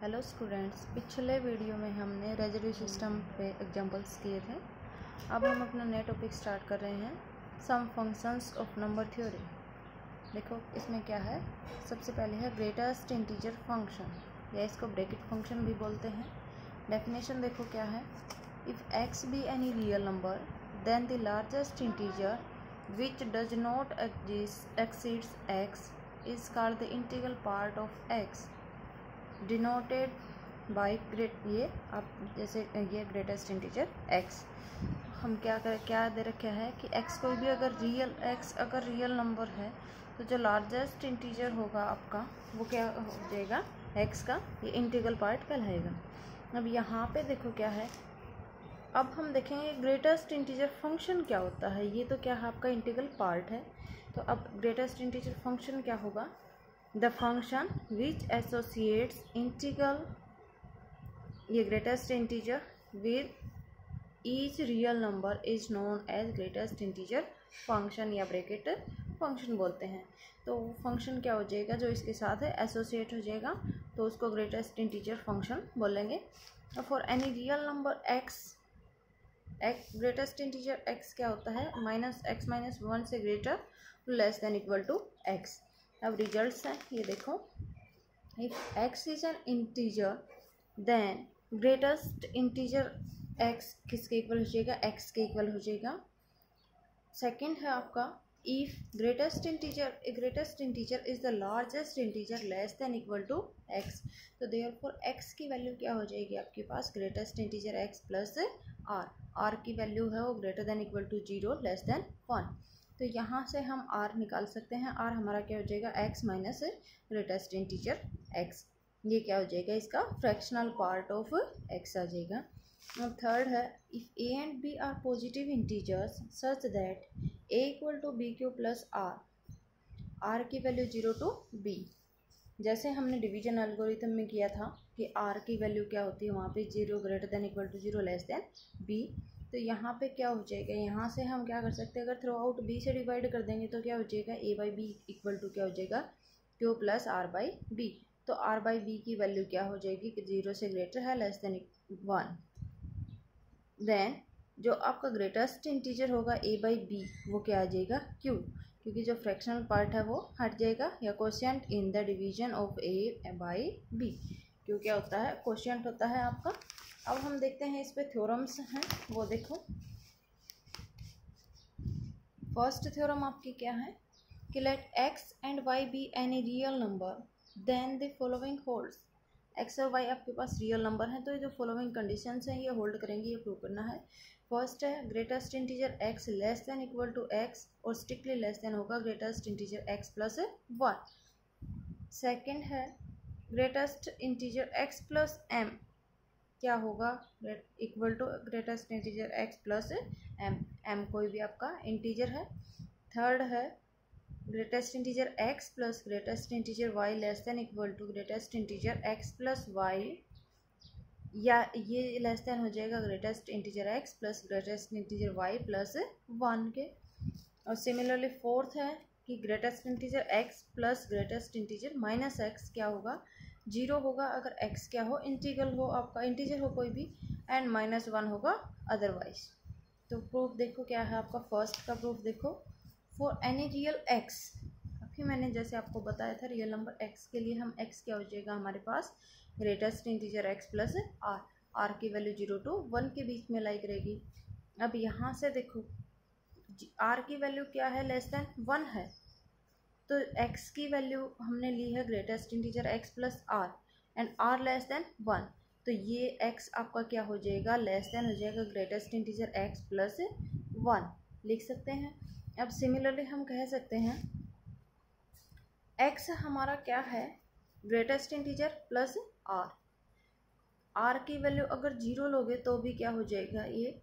Hello students, पिछले video में हमने रेजिड्यू सिस्टम पे एग्जांपल्स किए थे। अब हम अपना नया टॉपिक स्टार्ट कर रहे हैं, सम फंक्शंस ऑफ नंबर थ्योरी। देखो इसमें क्या है। सबसे पहले है ग्रेटेस्ट इंटीजर फंक्शन, या इसको ब्रैकेट फंक्शन भी बोलते हैं। डेफिनेशन देखो क्या है। If X be any real number then the largest integer which does not exceeds X is called the integral part of X denoted by great. ये आप जैसे ये ग्रेटेस्ट इंटीजर एक्स, हम क्या दे रखा है कि एक्स कोई भी अगर रियल नंबर है तो जो लार्जेस्ट इंटीजर होगा आपका वो क्या हो जाएगा, एक्स का ये इंटीग्रल पार्ट कहलाएगा। अब यहाँ पे देखो क्या है। अब हम देखेंगे ग्रेटेस्ट इंटीजर फंक्शन क्या होता है। ये तो क्या है, आपका इंटीग्रल पार्ट है। तो अब ग्रेटेस्ट इंटीजर फंक्शन क्या होगा, the function which associates integral ये greatest integer with each real number is known as greatest integer function, या ब्रैकेट फंक्शन बोलते हैं। तो फंक्शन क्या हो जाएगा, जो इसके साथ है एसोसिएट हो जाएगा, तो उसको ग्रेटेस्ट इंटीजर फंक्शन बोलेंगे। For any real number X, greatest integer X क्या होता है, -(x-1) से greater less than equal to X. अब रिजल्ट्स हैं ये देखो। If X is an integer then greatest integer X किसके इक्वल हो जाएगा, एक्स के इक्वल हो जाएगा। सेकंड है आपका, if greatest integer is the largest integer less than equal to x, तो देयरफॉर एक्स की वैल्यू क्या हो जाएगी आपके पास, greatest integer x plus are की वैल्यू है वो greater than equal to 0 less than 1। तो यहाँ से हम आर निकाल सकते हैं। आर हमारा क्या हो जाएगा, X minus greatest integer X, ये क्या हो जाएगा, इसका फ्रैक्शनल पार्ट ऑफ एक्स आ जाएगा। अब थर्ड है, if A and B are positive integers such that A equal to B Q plus are की वैल्यू 0 to b। जैसे हमने डिवीजन एल्गोरिथम में किया था कि आर की वैल्यू क्या होती है, वहाँ पे 0 greater than equal to 0 less than B. तो यहाँ पे क्या हो जाएगा, यहाँ से हम क्या कर सकते हैं, अगर थ्रू आउट बी से डिवाइड कर देंगे तो क्या हो जाएगा, A by B equal to क्या हो जाएगा, Q plus R by B. तो आर बाई बी की वैल्यू क्या हो जाएगी कि 0 से ग्रेटर है लेस देन 1। देन जो आपका ग्रेटेस्ट इंटीजर होगा ए बाई बी वो क्या आ जाएगा, क्यू, क्योंकि जो फ्रैक्शनल पार्ट है वो हट जाएगा, या quotient in the division of A by B. क्यों क्या होता है, कोशिएंट होता है आपका। अब हम देखते हैं इस पे थ्योरम्स हैं, वो देखो। फर्स्ट थ्योरम आपकी क्या है कि let X and Y be any real number then the following holds. X और वाई आपके पास रियल नंबर है तो ये जो फॉलोइंग कंडीशंस हैं ये होल्ड करेंगी, ये प्रूव करना है। फर्स्ट है greatest integer x less than equal to x और स्ट्रिक्टली लेस देन होगा greatest integer x plus 1। Second है greatest integer x plus m क्या होगा, equal to greatest integer x plus m कोई भी आपका इंटीजर है। थर्ड है greatest integer x plus greatest integer y less than equal to greatest integer x plus y, या ये लेस देन हो जाएगा greatest integer x plus greatest integer Y plus 1 के। और सिमिलरली फोर्थ है कि greatest integer x plus greatest integer minus X क्या होगा, 0 होगा अगर x क्या हो, इंटीग्रल हो आपका, इंटीजर हो कोई भी, एंड -1 होगा अदरवाइज। तो प्रूफ देखो क्या है आपका। फर्स्ट का प्रूफ देखो, फॉर एनी रियल x, अभी मैंने जैसे आपको बताया था रियल नंबर x के लिए हम x क्या हो जाएगा हमारे पास, greatest integer x plus are की वैल्यू 0 to 1 के बीच में लाई करेगी। अब यहाँ से देखो r की वैल्यू क्या है, लेस देन 1 है, तो x की वैल्यू हमने ली है greatest integer x plus R and r less than 1, तो ये x आपका क्या हो जाएगा, लेस देन हो जाएगा ग्रेटेस्ट इंटीजर x प्लस 1 लिख सकते हैं। अब सिमिलरली हम कह सकते हैं x हमारा क्या है, ग्रेटेस्ट इंटीजर प्लस r की वैल्यू अगर 0 लोगे तो भी क्या हो जाएगा, ये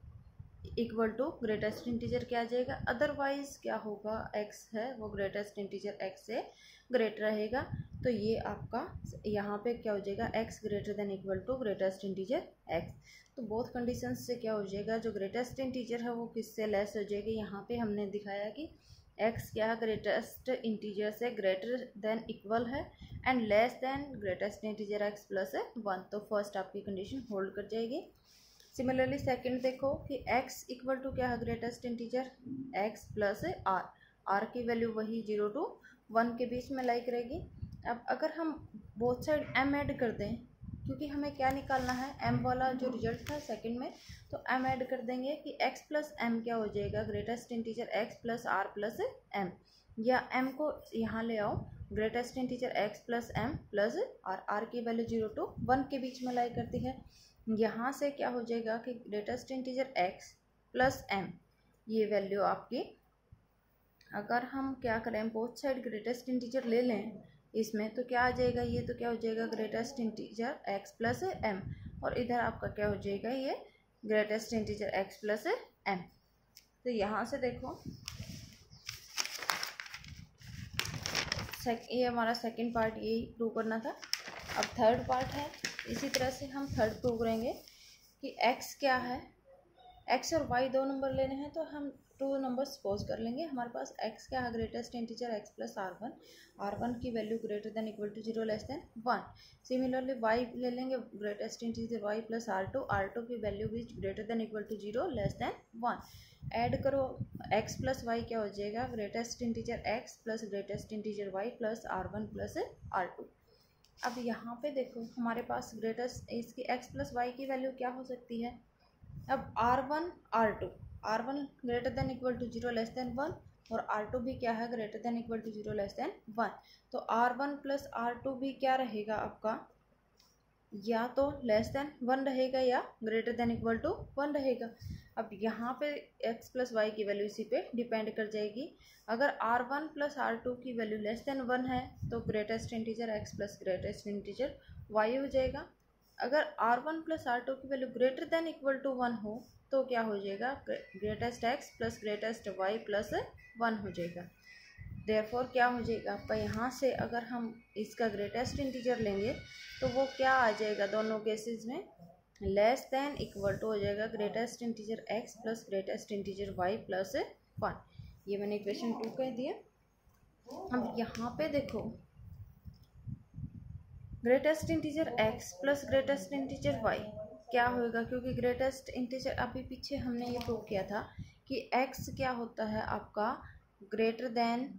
इक्वल टू ग्रेटेस्ट इंटीजर क्या आ जाएगा, अदरवाइज क्या होगा, x है वो ग्रेटेस्ट इंटीजर x से ग्रेटर रहेगा। तो ये आपका यहाँ पे क्या हो जाएगा, x greater than equal to greatest integer x। तो बोथ कंडीशंस से क्या हो जाएगा, जो ग्रेटेस्ट इंटीजर है वो किससे लेस हो जाएगी, यहाँ पे हमने दिखाया कि एक्स क्या है, ग्रेटेस्ट इंटीजर से ग्रेटर देन इक्वल है and less then greatest integer x plus 1, तो फर्स्ट आपकी कंडीशन होल्ड कर जाएगी। सिमिलरली सेकंड देखो कि x इक्वल टू क्या है, greatest integer x plus are की वैल्यू वही 0 to 1 के बीच में लाई करेगी। अब अगर हम बोथ साइड m ऐड कर दें, क्योंकि हमें क्या निकालना है, m वाला जो रिजल्ट था सेकंड में, तो m ऐड कर देंगे कि x प्लस m क्या हो जाएगा, greatest integer x plus r plus m, या m को यहाँ ले आओ, greatest integer x plus m plus r की वैल्यू 0 to 1 के बीच में लाई करती है। यहाँ से क्या हो जाएगा कि greatest integer x plus m, ये वैल्यू आपकी, अगर हम क्या करें, बोथ साइड ग्रेटेस्ट इंटीजर ले लें इसमें, तो क्या आ जाएगा, ये तो क्या हो जाएगा, greatest integer x plus m, और इधर आपका क्या हो जाएगा, ये greatest integer x plus m। तो यहाँ से देखो ये हमारा सेकंड पार्ट यही प्रूव करना था। अब थर्ड पार्ट है, इसी तरह से हम थर्ड प्रूव करेंगे कि x क्या है, x और y दो नंबर लेने हैं, तो हम 2 नंबर सपोज कर लेंगे। हमारे पास x क्या है, greatest integer x plus r1 की value greater than equal to 0 less than 1। Similarly y ले लेंगे, greatest integer y plus r2 की वैल्यू भी greater than equal to 0 less than 1। Add करो, x प्लस y क्या हो जाएगा, greatest integer x plus greatest integer y plus r1 plus r2। अब यहाँ पे देखो हमारे पास ग्रेटेस्ट इसकी x प्लस y की वैल्यू क्या हो सकती है, अब r1 greater than equal to 0 less than 1, और r2 भी क्या है, greater than equal to 0 less than 1। तो r1 प्लस r2 भी क्या रहेगा आपका, या तो लेस देन 1 रहेगा या ग्रेटर देन इक्वल टू 1 रहेगा। अब यहाँ पे x प्लस वाई की वैल्यू इसी पे डिपेंड कर जाएगी। अगर r1 प्लस r2 की वैल्यू लेस देन 1 है तो greatest integer x plus greatest integer y हो जाएगा। अगर r1 प्लस r2 की value greater than equal to 1 हो तो क्या हो जाएगा, greatest x plus greatest y plus 1 हो जाएगा। देयरफॉर क्या हो जाएगा आपका, यहाँ से अगर हम इसका ग्रेटेस्ट इंटीजर लेंगे तो वो क्या आ जाएगा, दोनों केसेस में लेस देन इक्वल टू हो जाएगा greatest integer x plus greatest integer y plus 1। ये मैंने इक्वेशन 2 कह दिया। अब यहाँ पे देखो greatest integer x plus greatest integer y क्या होगा, क्योंकि ग्रेटेस्ट इंटीजर अभी पीछे हमने ये प्रूव किया था कि x क्या होता है आपका greater than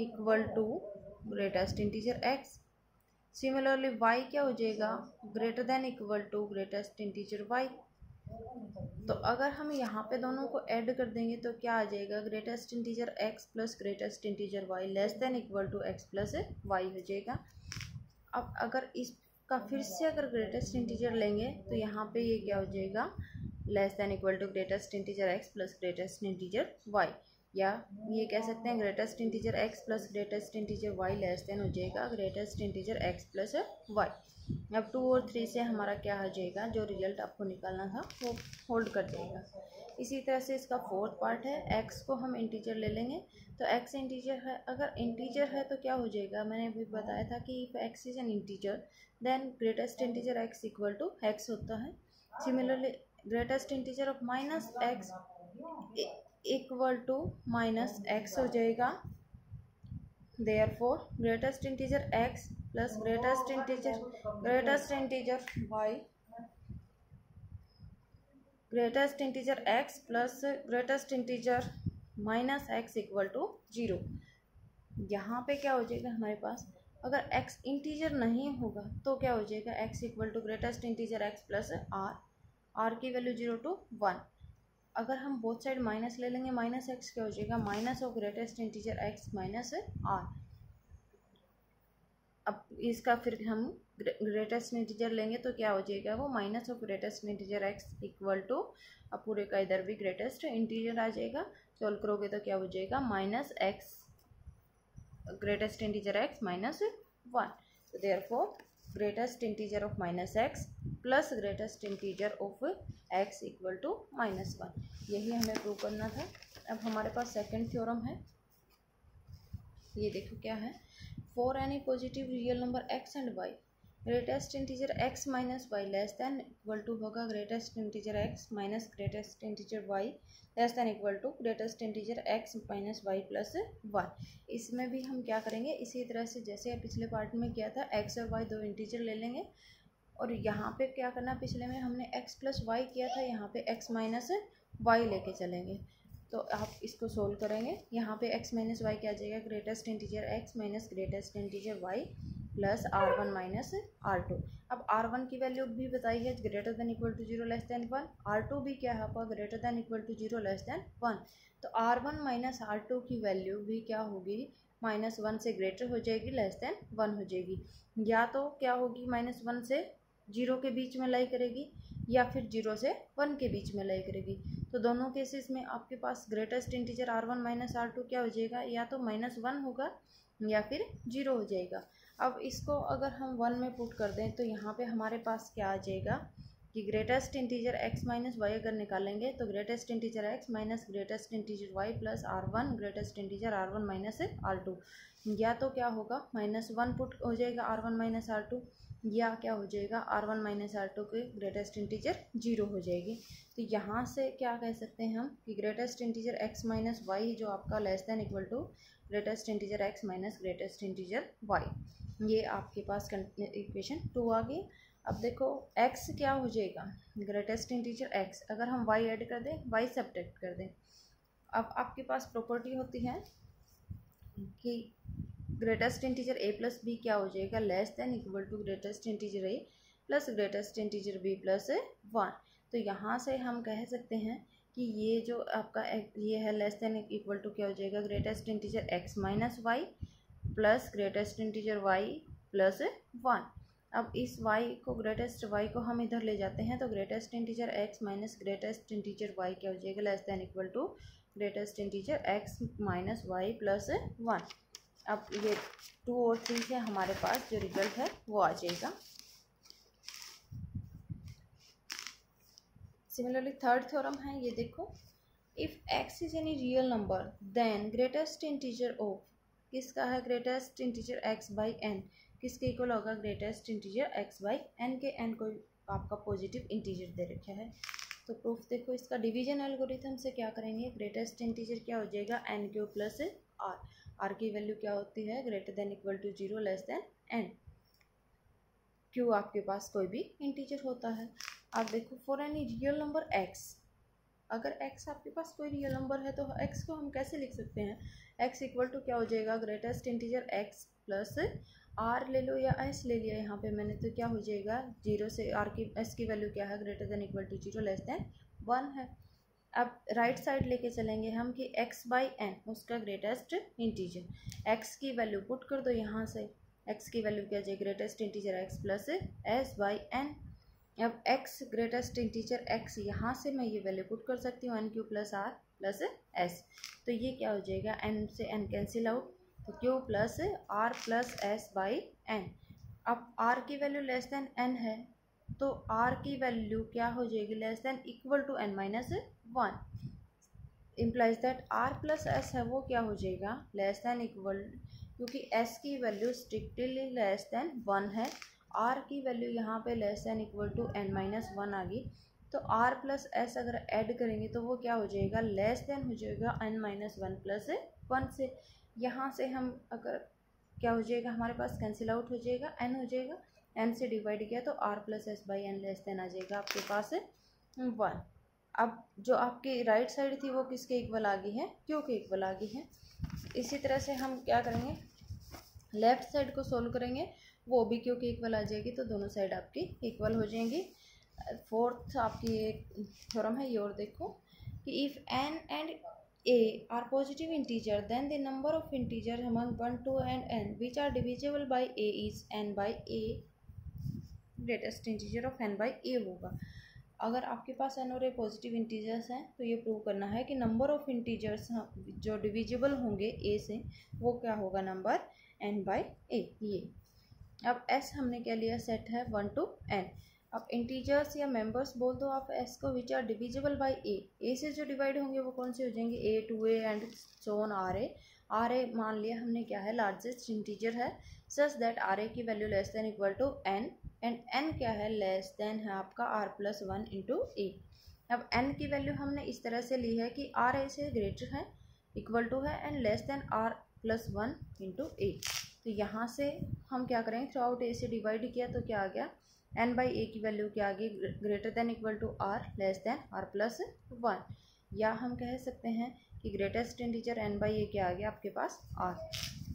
equal to greatest integer x। Similarly y क्या हो जाएगा, greater than equal to greatest integer y। तो अगर हम यहाँ पे दोनों को ऐड कर देंगे तो क्या आ जाएगा, greatest integer x plus greatest integer y less than equal to x plus y हो जाएगा। अब अगर इसका फिर से अगर ग्रेटेस्ट इंटीजर लेंगे तो यहाँ पे ये क्या हो जाएगा, less than equal to greatest integer x plus greatest integer y, या ये कह सकते हैं greatest integer x plus greatest integer y less than हो जाएगा greatest integer x plus y। अब 2 और 3 से हमारा क्या हो जाएगा, जो रिजल्ट आपको निकालना था वो होल्ड कर जाएगा। इसी तरह से इसका फोर्थ पार्ट है, x को हम इंटीजर ले लेंगे तो x इंटीजर है, अगर इंटीजर है तो क्या हो जाएगा, मैंने अभी बताया था कि if x is an integer then greatest integer x equal to x होता है। Similarly greatest integer of minus x equal to minus x हो जाएगा। Therefore greatest integer x plus greatest integer y, greatest integer x plus greatest integer minus x equal to 0। यहाँ पे क्या हो जाएगा हमारे पास, अगर x इंटीजर नहीं होगा तो क्या हो जाएगा, x equal to greatest integer x plus r की वैल्यू 0 to 1। अगर हम बोथ साइड माइनस ले लेंगे, माइनस x क्या हो जाएगा, minus of greatest integer x minus r। अब इसका फिर हम ग्रेटेस्ट इंटीजर लेंगे तो क्या हो जाएगा, वो minus of greatest integer x equal to, अब पूरे का इधर भी ग्रेटेस्ट इंटीजर आ जाएगा, सॉल्व करोगे तो क्या हो जाएगा, minus x greatest integer x minus 1। तो therefore greatest integer of minus x plus greatest integer of x equal to minus 1, यही हमें प्रूव करना था। अब हमारे पास सेकंड थ्योरम है, ये देखो क्या है, for any positive real number x and y greatest integer x minus y less than equal to होगा greatest integer x minus greatest integer y less than equal to greatest integer x minus y plus 1। इसमें भी हम क्या करेंगे, इसी तरह से जैसे पिछले पार्ट में किया था, x और y दो इंटीजर ले लेंगे और यहाँ पे क्या करना, पिछले में हमने x प्लस वाई किया था, यहाँ पे x माइनस वाई लेके चलेंगे। तो आप इसको सोल्व करेंगे, यहाँ पे x माइनस वाई क्या आ जाएगा, greatest integer x minus greatest integer y plus r1 minus r2। अब r1 की वैल्यू भी बताइए, greater than equal to 0 less than 1। r2 भी क्या है आपका, greater than equal to 0 less than 1। तो r1 माइनस r2 की वैल्यू भी क्या होगी, -1 से ग्रेटर हो जाएगी, लेस देन 1 हो जाएगी। या तो क्या होगी, -1 से 0 के बीच में लाई करेगी या फिर 0 से 1 के बीच में लाई करेगी। तो दोनों केसेस में आपके पास greatest integer r1 minus r2 क्या हो जाएगा, या तो -1 होगा या फिर 0 हो जाएगा। अब इसको अगर हम 1 में पुट कर दें तो यहाँ पे हमारे पास क्या आ जाएगा कि greatest integer x minus y अगर निकालेंगे तो greatest integer x minus greatest integer y plus r1 greatest integer r1 minus r2। या तो क्या होगा, -1 पुट हो जाएगा r1 माइनस r2, या क्या हो जाएगा, r1 माइनस r2 के ग्रेटेस्ट इंटीजर 0 हो जाएगी। तो यहाँ से क्या कह सकते हैं हम कि greatest integer x minus y जो आपका less than equal to greatest integer x minus greatest integer y। ये आपके पास इक्वेशन 2 आ गई। अब देखो x क्या हो जाएगा, ग्रेटेस्ट इंटीजर x, अगर हम y ऐड कर दें, y सब्ट्रैक्ट कर दें। अब आपके पास प्रॉपर्टी होती है कि greatest integer a plus b क्या हो जाएगा, less than equal to greatest integer a plus greatest integer b plus 1। तो यहाँ से हम कह सकते हैं कि ये जो आपका ये है लेस देन इक्वल टू क्या हो जाएगा, greatest integer x minus y plus greatest integer y plus 1। अब इस y को, ग्रेटेस्ट y को हम इधर ले जाते हैं तो greatest integer x minus greatest integer y क्या हो जाएगा, less than equal to greatest integer x minus y plus 1। अब ये 2 और 3 से हमारे पास जो रिजल्ट है वो आ जाएगा। सिमिलरली थर्ड थ्योरम है, ये देखो, if x is any real number then greatest integer of, किसका है, greatest integer x by n, किसके इक्वल होगा, greatest integer x by n के n को आपका पॉजिटिव इंटीजर दे रखा है। तो प्रूफ देखो, इसका डिवीजन एल्गोरिथम से क्या करेंगे, ग्रेटेस्ट इंटीजर क्या हो जाएगा, n क्यू प्लस r की वैल्यू क्या होती है, greater than equal to 0 less than n। Q आपके पास कोई भी इंटीजर होता है। अब देखो for any real number x, अगर x आपके पास कोई रियल नंबर है तो x को हम कैसे लिख सकते हैं, x इक्वल टू क्या हो जाएगा, greatest integer x plus r ले लो या s ले लिया यहाँ पे मैंने, तो क्या हो जाएगा, 0 से r की s की वैल्यू क्या है, greater than equal to 0 less than 1 है। अब राइट साइड लेके चलेंगे हम कि x बाई n उसका ग्रेटेस्ट इंटीजर, x की वैल्यू पुट कर दो यहाँ से, x की वैल्यू क्या जाए, greatest integer x plus s by n। अब x ग्रेटेस्ट इंटीजर x, यहाँ से मैं ये वैल्यू पुट कर सकती हूँ, n q plus r plus s। तो ये क्या हो जाएगा, n से n कैंसिल आउट, तो q plus r plus s by n। अब r की वैल्यू लेस देन n है तो r की वैल्यू क्या हो जाएगी, less than equal to n minus 1, implies that r plus s है वो क्या हो जाएगा, लेस देन इक्वल, क्योंकि s की वैल्यू स्ट्रिक्टली लेस देन 1 है, r की वैल्यू यहाँ पे less than equal to n minus 1 आ गई। तो r प्लस s अगर ऐड करेंगे तो वो क्या हो जाएगा, लेस देन हो जाएगा n माइनस 1 प्लस 1 से। यहाँ से हम अगर क्या हो जाएगा, हमारे पास कैंसिल आउट हो जाएगा, n हो जाएगा, n से डिवाइड किया तो r plus s by n less than आ जाएगा आपके पास 1। अब जो आपकी राइट साइड थी वो किसके इक्वल आ गई है, क्यू के इक्वल आ गई है। इसी तरह से हम क्या करेंगे, लेफ्ट साइड को सोल्व करेंगे, वो भी क्यू के इक्वल आ जाएगी, तो दोनों साइड आपकी इक्वल हो जाएंगी। फोर्थ आपकी एक थ्योरम है, ये और देखो कि if n and a are positive integer then the number of integer among 1 2 and n which are divisible by a is n by a, greatest integer of n by a होगा। अगर आपके पास n और a positive integers हैं तो ये prove करना है कि नंबर ऑफ इंटीजर्स जो डिविजिबल होंगे a से वो क्या होगा, नंबर n by a। ये अब s हमने क्या लिया, सेट है 1 to n। अब इंटीजर्स या मेंबर्स बोल दो आप s को which are divisible by a से जो डिवाइड होंगे वो कौन से हो जाएंगे, a 2a and so on r a मान लिया हमने क्या है, लार्जेस्ट इंटीजर है सच दैट आर ए की value less than equal to n, and n क्या है, लेस देन है आपका r plus one into a. अब एन की वैल्यू हमने इस तरह से ली है कि आर ए से ग्रेटर है, इक्वल टू है, and less than r plus one into a. तो यहाँ से हम क्या करेंगे, थ्रू आउट ए से डिवाइड किया तो क्या आ गया, एन बाई ए की वैल्यू क्या आ गई, greater than equal to r, less than r plus one. या हम कह सकते हैं कि greatest integer n by a क्या आ गया आपके पास, आर।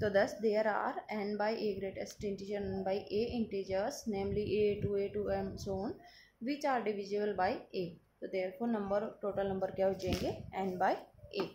तो thus there are n by a greatest integer n by a integers, namely a two m so on, which are divisible by a. तो देयरफॉर नंबर, टोटल नंबर क्या हो जाएंगे, एन बाई ए।